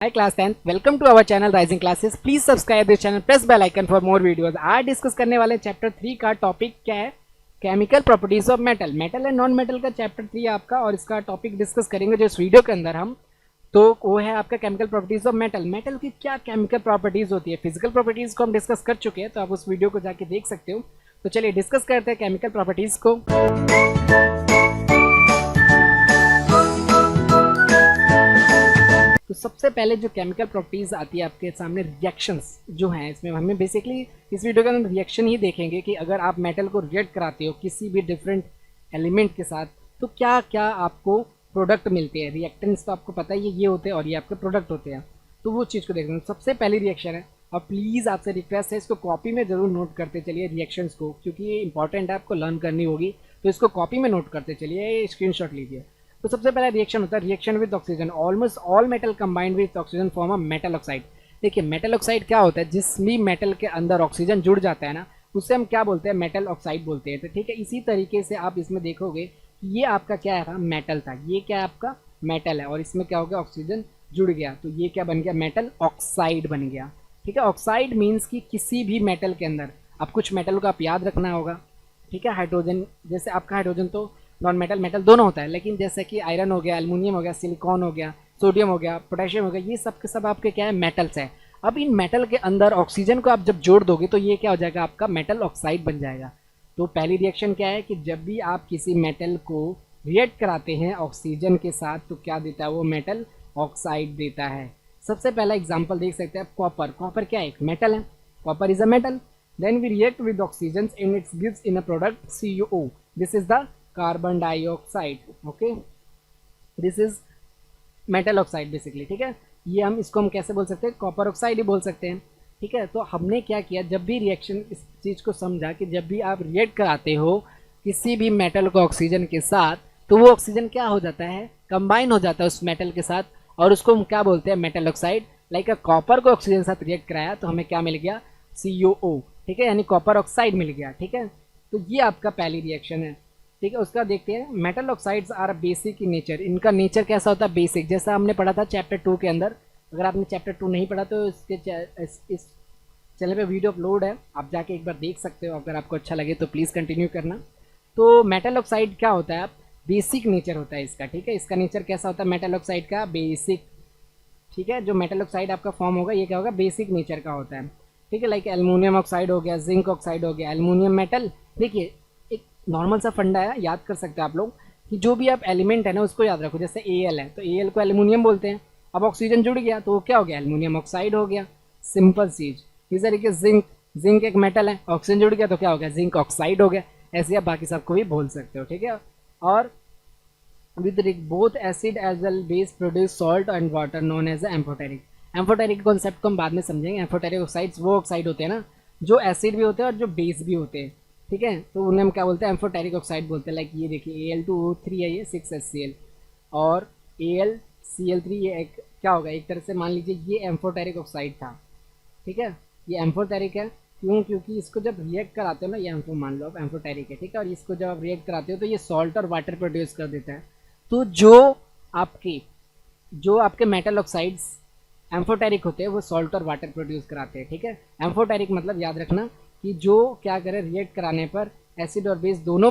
Hi class 10th, welcome to our channel Rising Classes. Please subscribe this channel, press bell icon for more videos. आज discuss करने वाले chapter 3 का topic क्या है? Chemical properties of metal. Metal and non metal का chapter 3 आपका, और इसका टॉपिक डिस्कस करेंगे जो इस वीडियो के अंदर हम, तो वो है आपका chemical properties of metal. Metal की क्या केमिकल प्रॉपर्टीज होती है? फिजिकल प्रॉपर्टीज को हम डिस्कस कर चुके हैं, तो आप उस वीडियो को जाके देख सकते हो। तो चलिए डिस्कस करते हैं केमिकल प्रॉपर्टीज को। तो सबसे पहले जो केमिकल प्रॉपर्टीज आती है आपके सामने, रिएक्शंस जो हैं, इसमें हमें बेसिकली इस वीडियो के अंदर रिएक्शन ही देखेंगे कि अगर आप मेटल को रिएक्ट कराते हो किसी भी डिफरेंट एलिमेंट के साथ तो क्या क्या आपको प्रोडक्ट मिलते हैं। रिएक्टेंट्स तो आपको पता ही है, ये होते हैं, और ये आपके प्रोडक्ट होते हैं। तो वो चीज़ को देखते हैं। सबसे पहली रिएक्शन है, और प्लीज़ आपसे रिक्वेस्ट है इसको कॉपी में ज़रूर नोट करते चलिए रिएक्शंस को, क्योंकि ये इंपॉर्टेंट है, आपको लर्न करनी होगी। तो इसको कॉपी में नोट करते चलिए, स्क्रीनशॉट लीजिए। तो सबसे पहला रिएक्शन होता है reaction with oxygen. Almost all metal combined with oxygen form a metal oxide. देखिए मेटल ऑक्साइड क्या होता है? जिस भी मेटल के अंदर ऑक्सीजन जुड़ जाता है ना, उससे हम क्या बोलते हैं? मेटल ऑक्साइड बोलते हैं। तो ठीक है, इसी तरीके से आप इसमें देखोगे कि ये आपका क्या है? मेटल था। ये क्या है? आपका मेटल है, और इसमें क्या हो गया? ऑक्सीजन जुड़ गया, तो ये क्या बन गया? मेटल ऑक्साइड बन गया। ठीक है, ऑक्साइड मीन्स कि किसी भी मेटल के अंदर, अब कुछ मेटल को आप याद रखना होगा। ठीक है, हाइड्रोजन, जैसे आपका हाइड्रोजन तो नॉन मेटल मेटल दोनों होता है, लेकिन जैसे कि आयरन हो गया, एल्युमिनियम हो गया, सिलिकॉन हो गया, सोडियम हो गया, पोटेशियम हो गया, ये सब के सब आपके क्या है? मेटल्स है। अब इन मेटल के अंदर ऑक्सीजन को आप जब जोड़ दोगे तो ये क्या हो जाएगा? आपका मेटल ऑक्साइड बन जाएगा। तो पहली रिएक्शन क्या है कि जब भी आप किसी मेटल को रिएक्ट कराते हैं ऑक्सीजन के साथ, तो क्या देता है? वो मेटल ऑक्साइड देता है। सबसे पहला एग्जाम्पल देख सकते हैं आप, कॉपर। कॉपर क्या है? एक मेटल है। Copper is a metal. Then we react with oxygen in its gives in a product CuO. This is the carbon dioxide. Okay, this is metal oxide basically. ठीक है, ये हम कैसे बोल सकते हैं? कॉपर ऑक्साइड ही बोल सकते हैं। ठीक है, तो हमने क्या किया, जब भी रिएक्शन, इस चीज़ को समझा कि जब भी आप रिएक्ट कराते हो किसी भी मेटल को ऑक्सीजन के साथ, तो वो ऑक्सीजन क्या हो जाता है? कंबाइन हो जाता है उस मेटल के साथ, और उसको हम क्या बोलते हैं? Metal oxide. लाइक कॉपर को ऑक्सीजन के साथ रिएक्ट कराया तो हमें क्या मिल गया? CuO। ठीक है, यानी कॉपर ऑक्साइड मिल गया। ठीक है, तो ये आपका पहली रिएक्शन है। ठीक है, उसका देखते हैं। Metal oxides are basic in nature. इनका नेचर कैसा होता है? बेसिक, जैसा हमने पढ़ा था चैप्टर 2 के अंदर। अगर आपने चैप्टर 2 नहीं पढ़ा तो इस चैनल पे वीडियो अपलोड है, आप जाके एक बार देख सकते हो। अगर आपको अच्छा लगे तो प्लीज़ कंटिन्यू करना। तो मेटल ऑक्साइड क्या होता है? बेसिक नेचर होता है इसका। ठीक है, इसका नेचर कैसा होता है मेटल ऑक्साइड का? बेसिक। ठीक है, जो मेटल ऑक्साइड आपका फॉर्म होगा ये क्या होगा? बेसिक नेचर का होता है। ठीक है, लाइक एल्युमिनियम ऑक्साइड हो गया, जिंक ऑक्साइड हो गया, एल्युमिनियम मेटल। देखिए एक नॉर्मल सा फंडा है, याद कर सकते हैं आप लोग कि जो भी आप एलिमेंट है ना उसको याद रखो। जैसे Al है तो Al को एल्युमिनियम बोलते हैं। अब ऑक्सीजन जुड़ गया तो वो क्या हो गया? एल्युमिनियम ऑक्साइड हो गया। सिंपल चीज। इस तरीके जिंक, जिंक एक मेटल है, ऑक्सीजन जुड़ गया तो क्या हो गया? जिंक ऑक्साइड हो गया। ऐसे आप बाकी सबको भी बोल सकते हो। ठीक है, और with both acid as well base produce salt and water known as the amphoteric. Amphoteric concept को हम बाद में समझेंगे। एम्फोटेरिक ऑक्साइड्स वो ऑक्साइड होते हैं ना जो एसिड भी होते हैं और जो बेस भी होते हैं। ठीक है, तो उन्हें हम क्या बोलते हैं? एम्फोटेरिक ऑक्साइड बोलते हैं। लाइक ये देखिए Al2O3 है, ये 6HCl, और AlCl3, ये एक क्या होगा? एक तरह से मान लीजिए ये एम्फोटेरिक ऑक्साइड था। ठीक है, ये एम्फोटेरिक है। क्यों? क्योंकि इसको जब रिएक्ट कराते हो ना, ये एम्फो मान लो अब एम्फोटेरिक है। ठीक है, और इसको जब आप रिएक्ट कराते हो तो ये सॉल्ट और वाटर प्रोड्यूस कर देता है। तो जो आपके मेटल ऑक्साइड्स एम्फोटेरिक होते हैं वो सॉल्ट और वाटर प्रोड्यूस कराते हैं। ठीक है, एम्फोटेरिक मतलब याद रखना कि जो क्या करे, रिएक्ट कराने पर एसिड और बेस दोनों,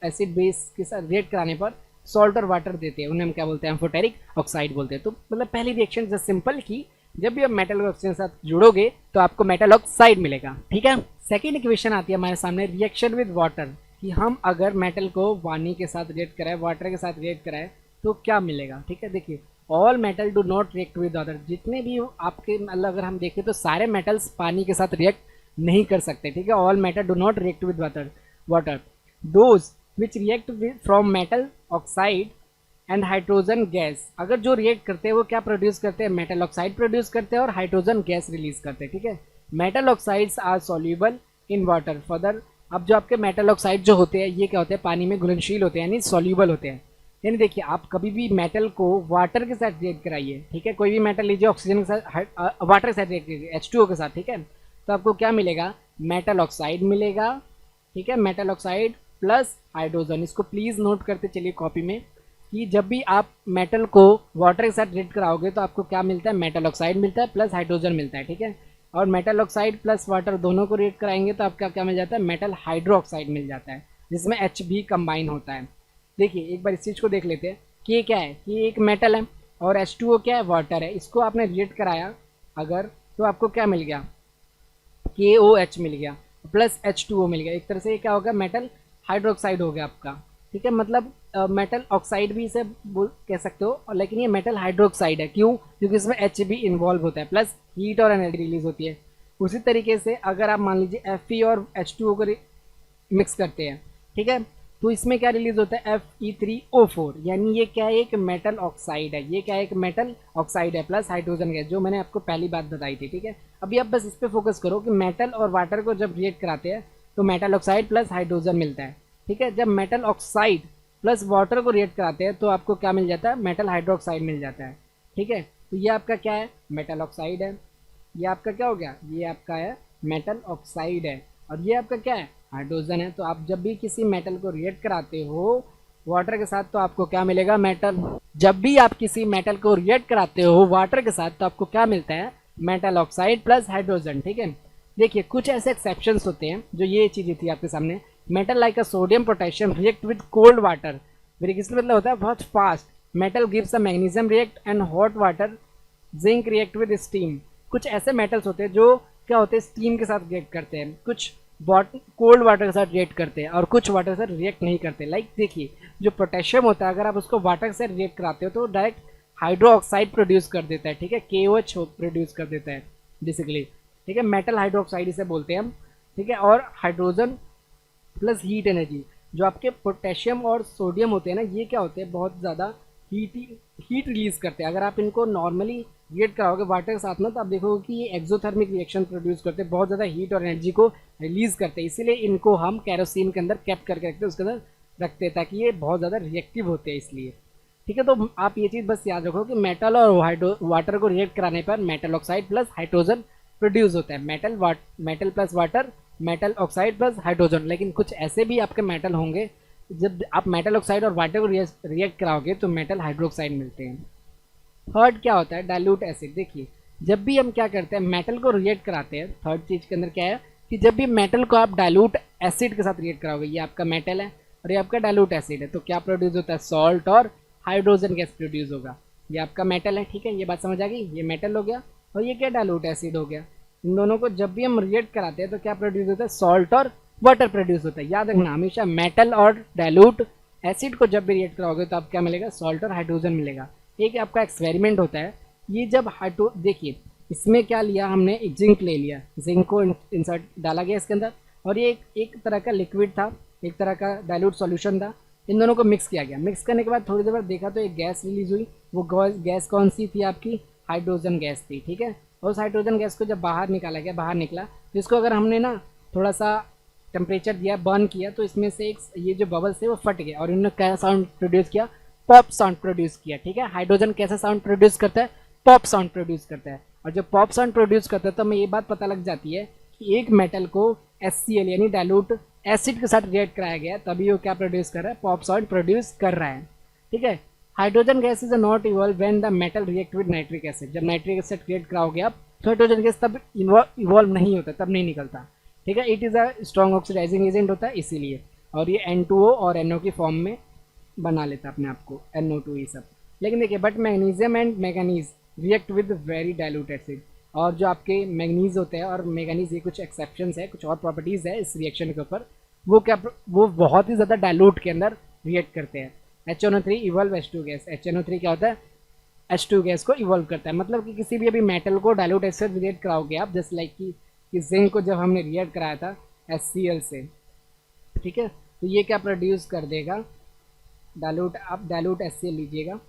एसिड बेस के साथ रिएक्ट कराने पर सॉल्ट और वाटर देते हैं, उन्हें हम क्या बोलते हैं? एम्फोटेरिक ऑक्साइड बोलते हैं। तो मतलब पहली रिएक्शन जस्ट सिंपल की जब भी आप मेटल ऑक्सीजन के साथ जुड़ोगे तो आपको मेटल ऑक्साइड मिलेगा। ठीक है, सेकेंड इक्वेशन आती है हमारे सामने, रिएक्शन विद वाटर, कि हम अगर मेटल को पानी के साथ रिएक्ट कराए, वाटर के साथ रिएक्ट कराए तो क्या मिलेगा। ठीक है, देखिए all metal do not react with water. जितने भी आपके मतलब अगर हम देखें तो सारे मेटल्स पानी के साथ रिएक्ट नहीं कर सकते। ठीक है, all metal do not react with water. Those which react from metal oxide and hydrogen gas, अगर जो रिएक्ट करते हैं वो क्या प्रोड्यूस करते हैं? मेटल ऑक्साइड प्रोड्यूस करते हैं और हाइड्रोजन गैस रिलीज करते हैं। ठीक है, metal oxides are soluble in water further. अब जो आपके मेटल ऑक्साइड जो होते हैं ये क्या होते हैं? पानी में घुलनशील होते हैं, यानी सॉल्यूबल होते हैं। यानी देखिए आप कभी भी मेटल को वाटर के साथ रिएक्ट कराइए। ठीक है, कोई भी मेटल लीजिए, ऑक्सीजन के साथ, वाटर के साथ रिएक्ट कीजिए, H2O के साथ। ठीक है, तो आपको क्या मिलेगा? मेटल ऑक्साइड मिलेगा। ठीक है, मेटल ऑक्साइड प्लस हाइड्रोजन। इसको प्लीज़ नोट करते चलिए कॉपी में। कि जब भी आप मेटल को वाटर के साथ रिएक्ट कराओगे तो आपको क्या मिलता है, मेटल ऑक्साइड मिलता है प्लस हाइड्रोजन मिलता है, ठीक है। और मेटल ऑक्साइड प्लस वाटर दोनों को रिएक्ट कराएंगे तो आपका क्या मिल जाता है, मेटल हाइड्रो ऑक्साइड मिल जाता है, जिसमें एच भी कंबाइन होता है। देखिए एक बार इस चीज़ को देख लेते हैं कि ये क्या है, कि ये एक मेटल है और H2O क्या है, वाटर है। इसको आपने रिएक्ट कराया अगर, तो आपको क्या मिल गया, KOH मिल गया प्लस H2O मिल गया। एक तरह से ये क्या होगा, मेटल हाइड्रोक्साइड हो गया आपका, ठीक है। मतलब मेटल ऑक्साइड भी इसे कह सकते हो, और लेकिन ये मेटल हाइड्रोक्साइड है। क्यों? क्योंकि इसमें H भी इन्वॉल्व होता है, प्लस हीट और एनर्जी रिलीज होती है। उसी तरीके से अगर आप मान लीजिए Fe और H2O को मिक्स करते हैं, ठीक है, तो इसमें क्या रिलीज होता है, Fe3O4, यानी ये क्या है, एक मेटल ऑक्साइड है। ये क्या है, एक मेटल ऑक्साइड है प्लस हाइड्रोजन गैस, जो मैंने आपको पहली बात बताई थी, ठीक है। अभी आप बस इस पर फोकस करो कि मेटल और वाटर को जब रिएक्ट कराते हैं तो मेटल ऑक्साइड प्लस हाइड्रोजन मिलता है, ठीक है। जब मेटल ऑक्साइड प्लस वाटर को रिएक्ट कराते हैं तो आपको क्या मिल जाता है, मेटल हाइड्रोक्साइड मिल जाता है, ठीक है। तो ये आपका क्या है, मेटल ऑक्साइड है। ये आपका क्या हो गया, ये आपका है मेटल ऑक्साइड है। और ये आपका क्या है, हाइड्रोजन है। तो आप जब भी किसी मेटल को रिएक्ट कराते हो वाटर के साथ तो आपको क्या मिलेगा, मेटल। जब भी आप किसी मेटल को रिएक्ट कराते हो वाटर के साथ तो आपको क्या मिलता है, मेटल ऑक्साइड प्लस हाइड्रोजन, ठीक है। देखिए कुछ ऐसे एक्सेप्शंस होते हैं, जो ये चीज़ें थी आपके सामने, metal like a sodium potassium react with cold water, इसका मतलब होता है बहुत fast. Metal gives a magnesium react and hot water, zinc react with steam. कुछ ऐसे मेटल्स होते हैं जो क्या होते हैं, स्टीम के साथ रिएक्ट करते हैं, कुछ कोल्ड वाटर के साथ रिएक्ट करते हैं और कुछ वाटर के साथ रिएक्ट नहीं करते। लाइक देखिए जो पोटेशियम होता है, अगर आप उसको वाटर से रिएक्ट कराते हो तो डायरेक्ट हाइड्रो ऑक्साइड प्रोड्यूस कर देता है, ठीक है, KOH प्रोड्यूस कर देता है बेसिकली, ठीक है। मेटल हाइड्रो ऑक्साइड इसे बोलते हैं हम, ठीक है। और हाइड्रोजन प्लस हीट एनर्जी, जो आपके पोटेशियम और सोडियम होते हैं ना, ये क्या होते हैं, बहुत ज़्यादा हीट रिलीज करते हैं। अगर आप इनको नॉर्मली रिएक्ट कराओगे वाटर के साथ में तो आप देखोगे कि ये एक्सोथर्मिक रिएक्शन प्रोड्यूस करते हैं, बहुत ज़्यादा हीट और एनर्जी को रिलीज करते हैं। इसीलिए इनको हम कैरोसिन के अंदर कैप करके रखते हैं, उसके अंदर रखते हैं, ताकि ये बहुत ज़्यादा रिएक्टिव होते हैं इसलिए, ठीक है। तो आप ये चीज़ बस याद रखो कि मेटल और वाटर को रिएक्ट कराने पर metal oxide plus hydrogen produce होता है। Metal plus water, metal oxide plus hydrogen. लेकिन कुछ ऐसे भी आपके मेटल होंगे, जब आप मेटल ऑक्साइड और वाटर को रिएक्ट कराओगे तो मेटल हाइड्रोक्साइड मिलते हैं। थर्ड क्या होता है, डाइल्यूट एसिड। देखिए जब भी हम क्या करते हैं, मेटल को रिएक्ट कराते हैं, थर्ड चीज़ के अंदर क्या है कि जब भी मेटल को आप डाइल्यूट एसिड के साथ रिएक्ट कराओगे, ये आपका मेटल है और ये आपका डाइल्यूट एसिड है, तो क्या प्रोड्यूस होता है, सॉल्ट और हाइड्रोजन गैस प्रोड्यूस होगा। ये आपका मेटल है, ठीक है, ये बात समझ आ गई। ये मेटल हो गया और ये क्या, डाइल्यूट एसिड हो गया। इन दोनों को जब भी हम रिएक्ट कराते हैं तो क्या प्रोड्यूस होता है, सॉल्ट और वाटर प्रोड्यूस होता है। याद रखना हमेशा, मेटल और डाइल्यूट एसिड को जब भी रिएक्ट कराओगे तो आप क्या मिलेगा, सॉल्ट और हाइड्रोजन मिलेगा। एक आपका एक्सपेरिमेंट होता है, ये जब देखिए इसमें क्या लिया हमने, एक जिंक ले लिया, जिंक को इंसर्ट डाला गया इसके अंदर, और ये एक तरह का लिक्विड था, एक तरह का डाइल्यूट सॉल्यूशन था। इन दोनों को मिक्स किया गया। मिक्स करने के बाद थोड़ी देर बाद देखा तो एक गैस रिलीज हुई। वो गैस कौन सी थी, आपकी हाइड्रोजन गैस थी, ठीक है। और उस हाइड्रोजन गैस को जब बाहर निकाला गया, बाहर निकला तो इसको अगर हमने ना थोड़ा सा टेम्परेचर दिया, बर्न किया, तो इसमें से एक ये जो बबल्स थे वो फट गए और इन्होंने क्या साउंड प्रोड्यूस किया, पॉप साउंड प्रोड्यूस किया, ठीक है। हाइड्रोजन कैसा साउंड प्रोड्यूस करता है, पॉप साउंड प्रोड्यूस करता है। और जब पॉप साउंड प्रोड्यूस करता है तो हमें ये बात पता लग जाती है कि एक मेटल को HCl यानी डाइल्यूट एसिड के साथ रिएक्ट कराया गया, तभी वो क्या प्रोड्यूस कर रहा है, पॉप साउंड प्रोड्यूस कर रहा है, ठीक है। Hydrogen gas is not evolve when the metal react with nitric acid. जब नाइट्रिक एसिड रिएक्ट कराओगे आप तो हाइड्रोजन गैस तब इवॉल्व नहीं होता, तब नहीं निकलता, ठीक है। It is a strong oxidizing agent होता है इसीलिए, और ये N2O और NO की फॉर्म में बना लेता है अपने आप को, NO2 ये सब। लेकिन देखिए but magnesium and manganese react with very dilute acid. और जो आपके मैग्नीज होते हैं और मैंगनीज, ये कुछ एक्सेप्शंस है, कुछ और प्रॉपर्टीज़ है इस रिएक्शन के ऊपर, वो बहुत ही ज़्यादा डाइल्यूट के अंदर रिएक्ट करते हैं। HNO3 evolve H2 gas. HNO3 क्या होता है, H2 गैस को इवॉल्व करता है। मतलब कि किसी भी अभी मेटल को डाइल्यूट एसिड रिएक्ट कराओगे आप, जस्ट लाइक कि जिंक को जब हमने रिएक्ट कराया था HCl से, ठीक है, तो ये क्या प्रोड्यूस कर देगा, डाइल्यूट। आप डाइल्यूट HCl लीजिएगा,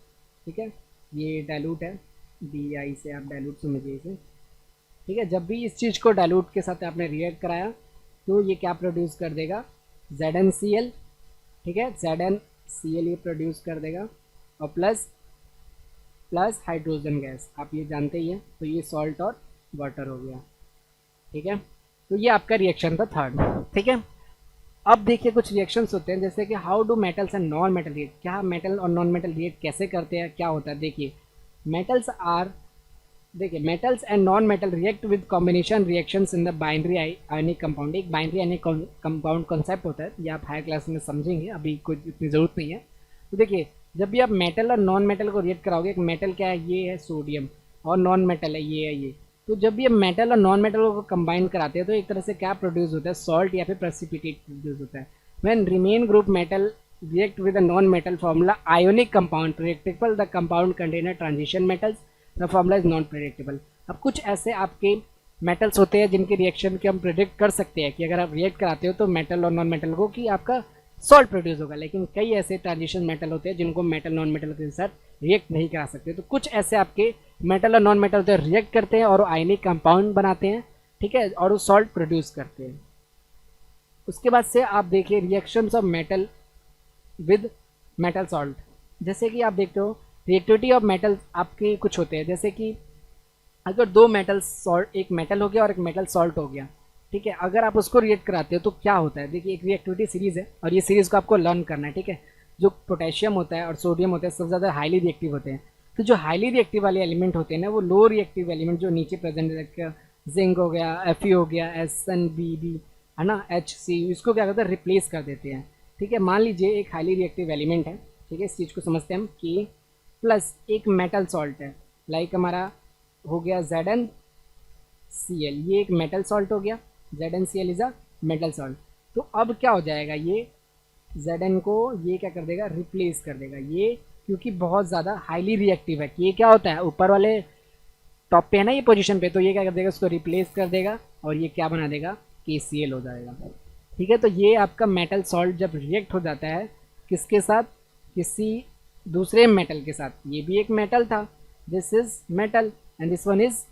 ठीक है, ये डाइल्यूट है, DI से आप डाइल्यूट समझिए इसे, ठीक है। जब भी इस चीज़ को डाइल्यूट के साथ आपने रिएक्ट कराया तो ये क्या प्रोड्यूस कर देगा, ZnCl, ठीक है, ZnCl ये प्रोड्यूस कर देगा और प्लस हाइड्रोजन गैस, आप ये जानते ही हैं। तो ये सॉल्ट और वाटर हो गया, ठीक है। तो ये आपका रिएक्शन था थर्ड, ठीक है। अब देखिए कुछ रिएक्शंस होते हैं जैसे कि how do metals and non metal react, क्या मेटल और नॉन मेटल रिएक्ट कैसे करते हैं, क्या होता है। देखिए मेटल्स आर, देखिए metals and non metal react with combination reactions in the binary ionic compound. एक बाइनरी आयनिक कंपाउंड कॉन्सेप्ट होता है, ये आप हायर क्लास में समझेंगे, अभी कोई इतनी ज़रूरत नहीं है। तो देखिए जब भी आप मेटल और नॉन मेटल को रिएक्ट कराओगे, एक मेटल क्या है, ये है सोडियम, और नॉन मेटल है ये है ये। तो जब भी आप मेटल और नॉन मेटल को कंबाइन कराते हैं तो एक तरह से क्या प्रोड्यूस होता है, सॉल्ट या फिर प्रेसिपिटेट प्रोड्यूस होता है। When remain group metal react with a non-metal formula ionic compound predictable, the compound contain a transition metals, the formula is non predictable। अब कुछ ऐसे आपके मेटल्स होते हैं जिनके रिएक्शन के हम प्रिडिक्ट कर सकते हैं कि अगर आप रिएक्ट कराते हो तो मेटल और नॉन मेटल को कि आपका सॉल्ट प्रोड्यूस होगा, लेकिन कई ऐसे ट्रांजिशन मेटल होते हैं जिनको मेटल नॉन मेटल के साथ रिएक्ट नहीं करा सकते। तो कुछ ऐसे आपके मेटल और नॉन मेटल होते हैं, रिएक्ट करते हैं और आयनिक कंपाउंड बनाते हैं, ठीक है, और वो सॉल्ट प्रोड्यूस करते हैं। उसके बाद से आप देखिए reactions of metal with metal salt, जैसे कि आप देखते हो रिएक्टिविटी ऑफ मेटल आपके कुछ होते हैं, जैसे कि अगर दो मेटल सॉल्ट, एक मेटल हो गया और एक मेटल सॉल्ट हो गया, ठीक है, अगर आप उसको रिएक्ट कराते हो तो क्या होता है। देखिए एक रिएक्टिविटी सीरीज़ है और ये सीरीज़ को आपको लर्न करना है, ठीक है। जो पोटेशियम होता है और सोडियम होता है सबसे ज़्यादा हाईली रिएक्टिव होते हैं। तो जो हाईली रिएक्टिव वाले एलिमेंट होते हैं ना, वो लो रिएक्टिव एलिमेंट जो नीचे प्रेजेंट है, जिंक हो गया, Fe हो गया, SnBb है ना, HC, इसको क्या करते हैं, रिप्लेस कर देते हैं, ठीक है। मान लीजिए एक हाईली रिएक्टिव एलिमेंट है, ठीक है, इस चीज़ को समझते हैं हम, K प्लस एक मेटल सॉल्ट है, लाइक हमारा हो गया ZnCl, ये एक मेटल सॉल्ट हो गया, ZnCl is a metal salt. तो अब क्या हो जाएगा, ये Zn को ये क्या कर देगा, रिप्लेस कर देगा, ये क्योंकि बहुत ज़्यादा हाईली रिएक्टिव है। ये क्या होता है, ऊपर वाले टॉप पे है ना ये पोजीशन पे, तो ये क्या कर देगा, उसको रिप्लेस कर देगा और ये क्या बना देगा, KCl हो जाएगा, ठीक है। तो ये आपका मेटल सॉल्ट जब रिएक्ट हो जाता है किसके साथ, किसी दूसरे मेटल के साथ, ये भी एक मेटल था, this is metal and this one is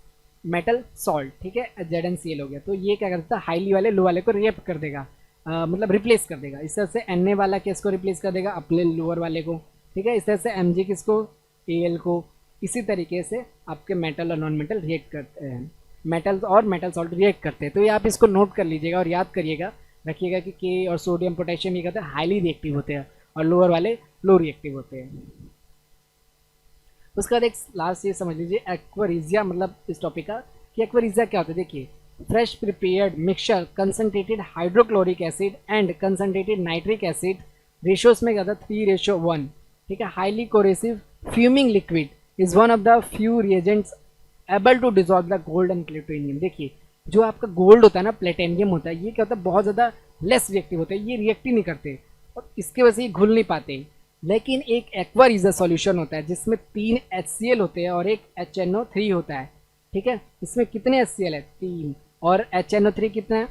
metal salt, ठीक है, ZnCl हो गया। तो ये क्या करता है, हाईली वाले लो वाले को रिएक्ट कर देगा, मतलब रिप्लेस कर देगा। इस तरह से Na वाला किसको रिप्लेस कर देगा, अपने लोअर वाले को, ठीक है। इस तरह से Mg किसको, Al को। इसी तरीके से आपके मेटल और नॉन मेटल रिएक्ट करते हैं, मेटल और मेटल सॉल्ट रिएक्ट करते हैं। तो ये आप इसको नोट कर लीजिएगा और याद करिएगा, रखिएगा कि K और सोडियम पोटेशियम ये कहते हैं हाईली रिएक्टिव होते हैं और लोअर वाले लो रिएक्टिव होते हैं। उसके बाद एक लास्ट ये समझ लीजिए एक्वारिजिया, मतलब इस टॉपिक का कि एक्वारिजिया क्या होता है। देखिए fresh prepared mixture concentrated hydrochloric acid and concentrated nitric acid ratios में क्या था, 3:1, ठीक है। Highly corrosive fuming liquid is one of the few reagents able to dissolve the gold and platinum. देखिए जो आपका गोल्ड होता है ना, प्लेटिनियम होता है, ये क्या होता है, बहुत ज़्यादा लेस रिएक्टिव होते हैं, ये रिएक्ट ही नहीं करते और इसके वजह से ये घुल नहीं पाते। लेकिन एक एक्वारिजा सॉल्यूशन होता है जिसमें 3 HCl होते हैं और एक HNO3 होता है, ठीक है। इसमें कितने HCl है, 3, और HNO3 कितना है,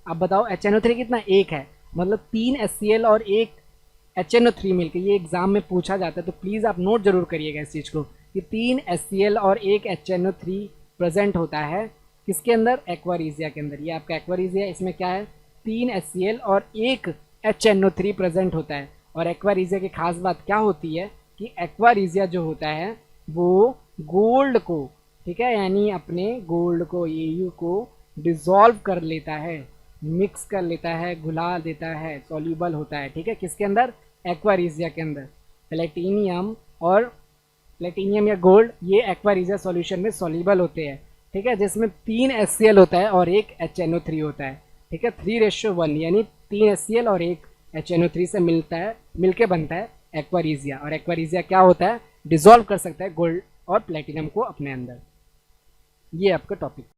आप बताओ HNO3 कितना, 1 है, मतलब 3 HCl और 1 HNO3 मिलकर, ये एग्जाम में पूछा जाता है, तो प्लीज़ आप नोट जरूर करिएगा इस चीज़ को कि 3 HCl और 1 HNO3 प्रेजेंट होता है किसके अंदर, एक्वारिजिया के अंदर। ये आपका एक्वारिजिया, इसमें क्या है, 3 HCl और 1 HNO3 प्रेजेंट होता है। और एक्वारिजिया की खास बात क्या होती है कि एक्वारिजिया जो होता है वो गोल्ड को, ठीक है, यानी अपने गोल्ड को, Au को डिसॉल्व कर लेता है, मिक्स कर लेता है, घुला देता है, सॉल्यूबल होता है, ठीक है, किसके अंदर, एक्वारिजिया के अंदर। प्लेटिनियम या गोल्ड ये एक्वारिजिया सॉल्यूशन में सॉल्यूबल होते हैं, ठीक है, जिसमें 3 HCl होता है और 1 HNO3 होता है, ठीक है। 3:1 यानी 3 HCl और 1 HNO3 से मिलके बनता है एक्वारिजिया। और एक्वारिजिया क्या होता है, डिसॉल्व कर सकता है गोल्ड और प्लेटिनम को अपने अंदर। ये आपका टॉपिक था।